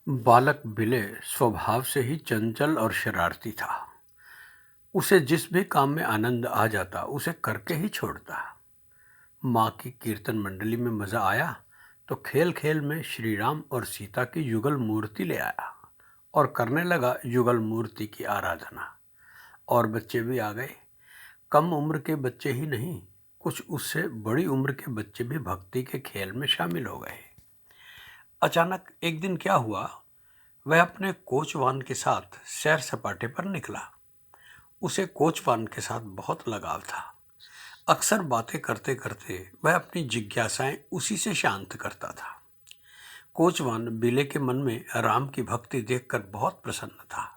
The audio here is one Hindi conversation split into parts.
बालक बिले स्वभाव से ही चंचल और शरारती था। उसे जिस भी काम में आनंद आ जाता उसे करके ही छोड़ता। माँ की कीर्तन मंडली में मजा आया तो खेल खेल में श्री राम और सीता की युगल मूर्ति ले आया और करने लगा युगल मूर्ति की आराधना। और बच्चे भी आ गए। कम उम्र के बच्चे ही नहीं, कुछ उससे बड़ी उम्र के बच्चे भी भक्ति के खेल में शामिल हो गए। अचानक एक दिन क्या हुआ, वह अपने कोचवान के साथ सैर सपाटे पर निकला। उसे कोचवान के साथ बहुत लगाव था। अक्सर बातें करते करते वह अपनी जिज्ञासाएं उसी से शांत करता था। कोचवान बिले के मन में राम की भक्ति देखकर बहुत प्रसन्न था,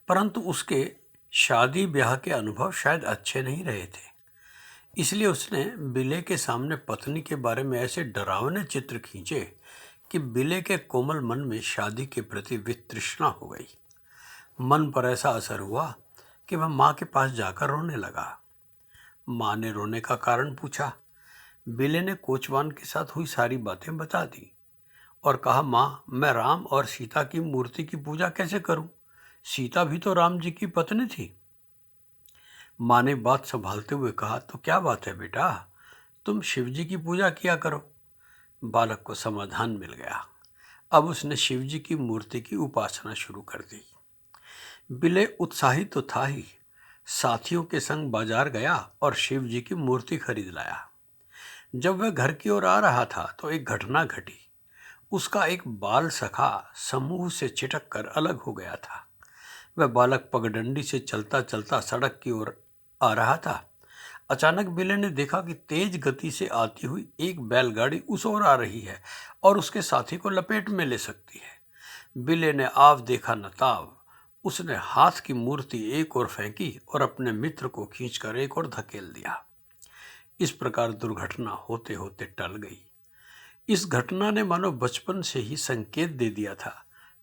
परंतु उसके शादी ब्याह के अनुभव शायद अच्छे नहीं रहे थे। इसलिए उसने बिले के सामने पत्नी के बारे में ऐसे डरावने चित्र खींचे कि बिले के कोमल मन में शादी के प्रति वितृष्णा हो गई। मन पर ऐसा असर हुआ कि वह माँ के पास जाकर रोने लगा। माँ ने रोने का कारण पूछा। बिले ने कोचवान के साथ हुई सारी बातें बता दी और कहा, माँ, मैं राम और सीता की मूर्ति की पूजा कैसे करूं? सीता भी तो राम जी की पत्नी थी। माँ ने बात संभालते हुए कहा, तो क्या बात है बेटा, तुम शिव जी की पूजा किया करो। बालक को समाधान मिल गया। अब उसने शिव जी की मूर्ति की उपासना शुरू कर दी। बिले उत्साहित तो था ही, साथियों के संग बाजार गया और शिव जी की मूर्ति खरीद लाया। जब वह घर की ओर आ रहा था तो एक घटना घटी। उसका एक बाल सखा समूह से चिटक कर अलग हो गया था। वह बालक पगडंडी से चलता चलता सड़क की ओर आ रहा था। अचानक बिले ने देखा कि तेज गति से आती हुई एक बैलगाड़ी उस ओर आ रही है और उसके साथी को लपेट में ले सकती है। बिले ने आव देखा न ताव। उसने हाथ की मूर्ति एक ओर फेंकी और अपने मित्र को खींचकर एक ओर धकेल दिया। इस प्रकार दुर्घटना होते होते टल गई। इस घटना ने मानो बचपन से ही संकेत दे दिया था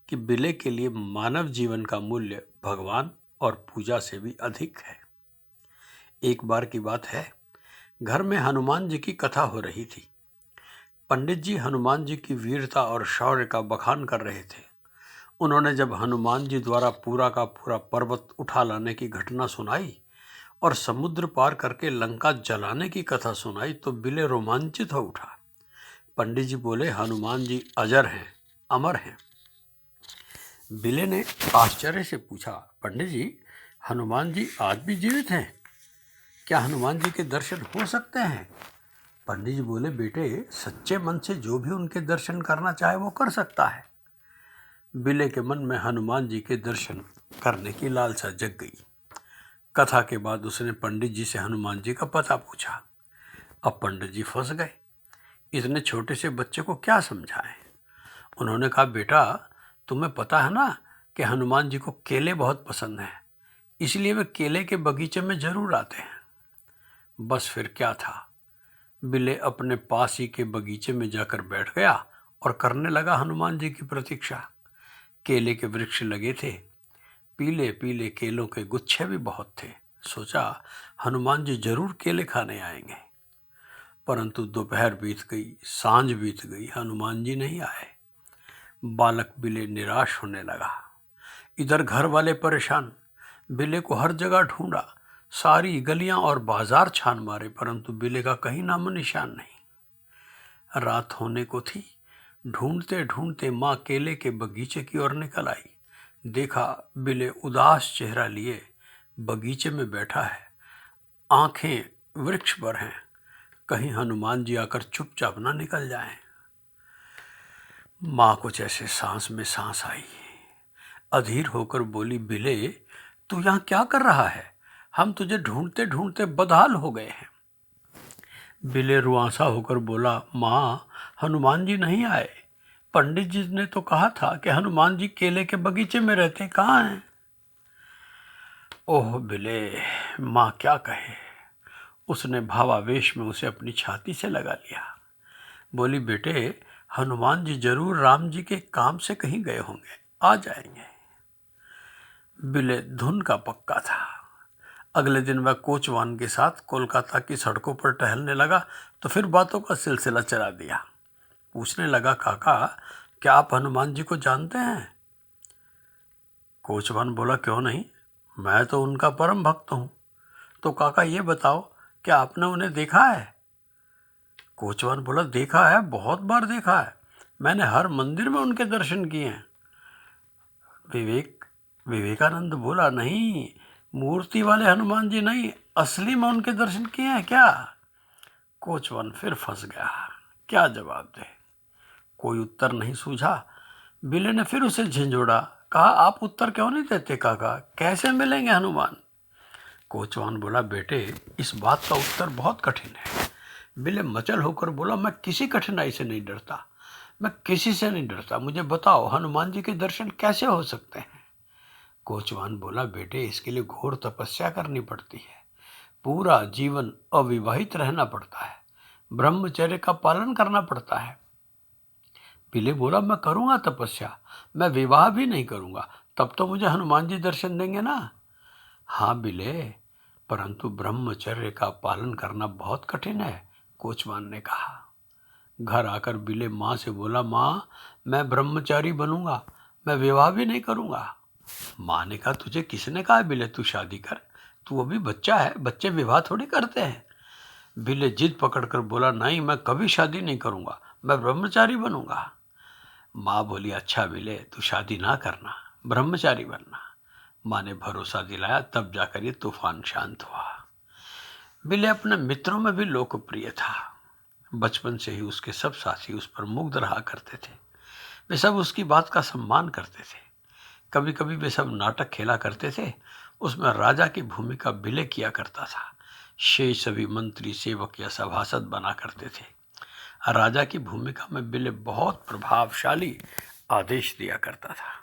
कि बिले के लिए मानव जीवन का मूल्य भगवान और पूजा से भी अधिक है। एक बार की बात है, घर में हनुमान जी की कथा हो रही थी। पंडित जी हनुमान जी की वीरता और शौर्य का बखान कर रहे थे। उन्होंने जब हनुमान जी द्वारा पूरा का पूरा पर्वत उठा लाने की घटना सुनाई और समुद्र पार करके लंका जलाने की कथा सुनाई तो बिले रोमांचित हो उठा। पंडित जी बोले, हनुमान जी अजर हैं, अमर हैं। बिले ने आश्चर्य से पूछा, पंडित जी, हनुमान जी आज भी जीवित हैं? क्या हनुमान जी के दर्शन हो सकते हैं? पंडित जी बोले, बेटे, सच्चे मन से जो भी उनके दर्शन करना चाहे वो कर सकता है। बिले के मन में हनुमान जी के दर्शन करने की लालसा जग गई। कथा के बाद उसने पंडित जी से हनुमान जी का पता पूछा। अब पंडित जी फंस गए। इतने छोटे से बच्चे को क्या समझाएं? उन्होंने कहा, बेटा, तुम्हें पता है ना कि हनुमान जी को केले बहुत पसंद हैं, इसलिए वे केले के बगीचे में जरूर आते हैं। बस फिर क्या था, बिले अपने पास ही के बगीचे में जाकर बैठ गया और करने लगा हनुमान जी की प्रतीक्षा। केले के वृक्ष लगे थे, पीले पीले केलों के गुच्छे भी बहुत थे। सोचा हनुमान जी जरूर केले खाने आएंगे। परंतु दोपहर बीत गई, सांझ बीत गई, हनुमान जी नहीं आए। बालक बिले निराश होने लगा। इधर घर वाले परेशान। बिले को हर जगह ढूंढा, सारी गलियां और बाजार छान मारे, परंतु बिले का कहीं नामो निशान नहीं। रात होने को थी। ढूंढते ढूंढते माँ केले के बगीचे की ओर निकल आई। देखा बिले उदास चेहरा लिए बगीचे में बैठा है, आंखें वृक्ष पर हैं। कहीं हनुमान जी आकर चुपचाप ना निकल जाएं। माँ को जैसे सांस में सांस आई। अधीर होकर बोली, बिले, तू यहाँ क्या कर रहा है? हम तुझे ढूंढते ढूंढते बदहाल हो गए हैं। बिले रुआंसा होकर बोला, माँ, हनुमान जी नहीं आए। पंडित जी ने तो कहा था कि हनुमान जी केले के बगीचे में रहते, कहाँ हैं? ओह बिले, माँ क्या कहे। उसने भावावेश में उसे अपनी छाती से लगा लिया। बोली, बेटे, हनुमान जी जरूर राम जी के काम से कहीं गए होंगे, आ जाएंगे। बिले धुन का पक्का था। अगले दिन वह कोचवान के साथ कोलकाता की सड़कों पर टहलने लगा तो फिर बातों का सिलसिला चला दिया। पूछने लगा, काका, क्या आप हनुमान जी को जानते हैं? कोचवान बोला, क्यों नहीं, मैं तो उनका परम भक्त हूँ। तो काका ये बताओ, क्या आपने उन्हें देखा है? कोचवान बोला, देखा है, बहुत बार देखा है। मैंने हर मंदिर में उनके दर्शन किए हैं। विवेकानंद बोला, नहीं, मूर्ति वाले हनुमान जी नहीं, असली में उनके दर्शन किए हैं क्या? कोचवान फिर फंस गया, क्या जवाब दे। कोई उत्तर नहीं सूझा। बिल्ली ने फिर उसे झिंझोड़ा, कहा, आप उत्तर क्यों नहीं देते काका, कैसे मिलेंगे हनुमान? कोचवान बोला, बेटे, इस बात का उत्तर बहुत कठिन है। बिल्ली मचल होकर बोला, मैं किसी कठिनाई से नहीं डरता, मैं किसी से नहीं डरता, मुझे बताओ हनुमान जी के दर्शन कैसे हो सकते हैं? कोचवान बोला, बेटे, इसके लिए घोर तपस्या करनी पड़ती है, पूरा जीवन अविवाहित रहना पड़ता है, ब्रह्मचर्य का पालन करना पड़ता है। बिल्ली बोला, मैं करूँगा तपस्या, मैं विवाह भी नहीं करूँगा, तब तो मुझे हनुमान जी दर्शन देंगे ना? हाँ बिल्ले, परंतु ब्रह्मचर्य का पालन करना बहुत कठिन है, कोचवान ने कहा। घर आकर बिल्ले माँ से बोला, माँ, मैं ब्रह्मचारी बनूंगा, मैं विवाह भी नहीं करूँगा। माँ ने कहा, तुझे किसने कहा बिल्ले तू शादी कर, तू अभी बच्चा है, बच्चे विवाह थोड़ी करते हैं। बिल्ले जिद पकड़कर बोला, नहीं, मैं कभी शादी नहीं करूँगा, मैं ब्रह्मचारी बनूंगा। माँ बोली, अच्छा बिल्ले, तू शादी ना करना, ब्रह्मचारी बनना। माँ ने भरोसा दिलाया, तब जाकर ये तूफान शांत हुआ। बिल्ले अपने मित्रों में भी लोकप्रिय था। बचपन से ही उसके सब साथी उस पर मुग्ध रहा करते थे। वे सब उसकी बात का सम्मान करते थे। कभी कभी वे सब नाटक खेला करते थे, उसमें राजा की भूमिका बिल्ले किया करता था। शेष सभी मंत्री, सेवक या सभासद बना करते थे। राजा की भूमिका में बिल्ले बहुत प्रभावशाली आदेश दिया करता था।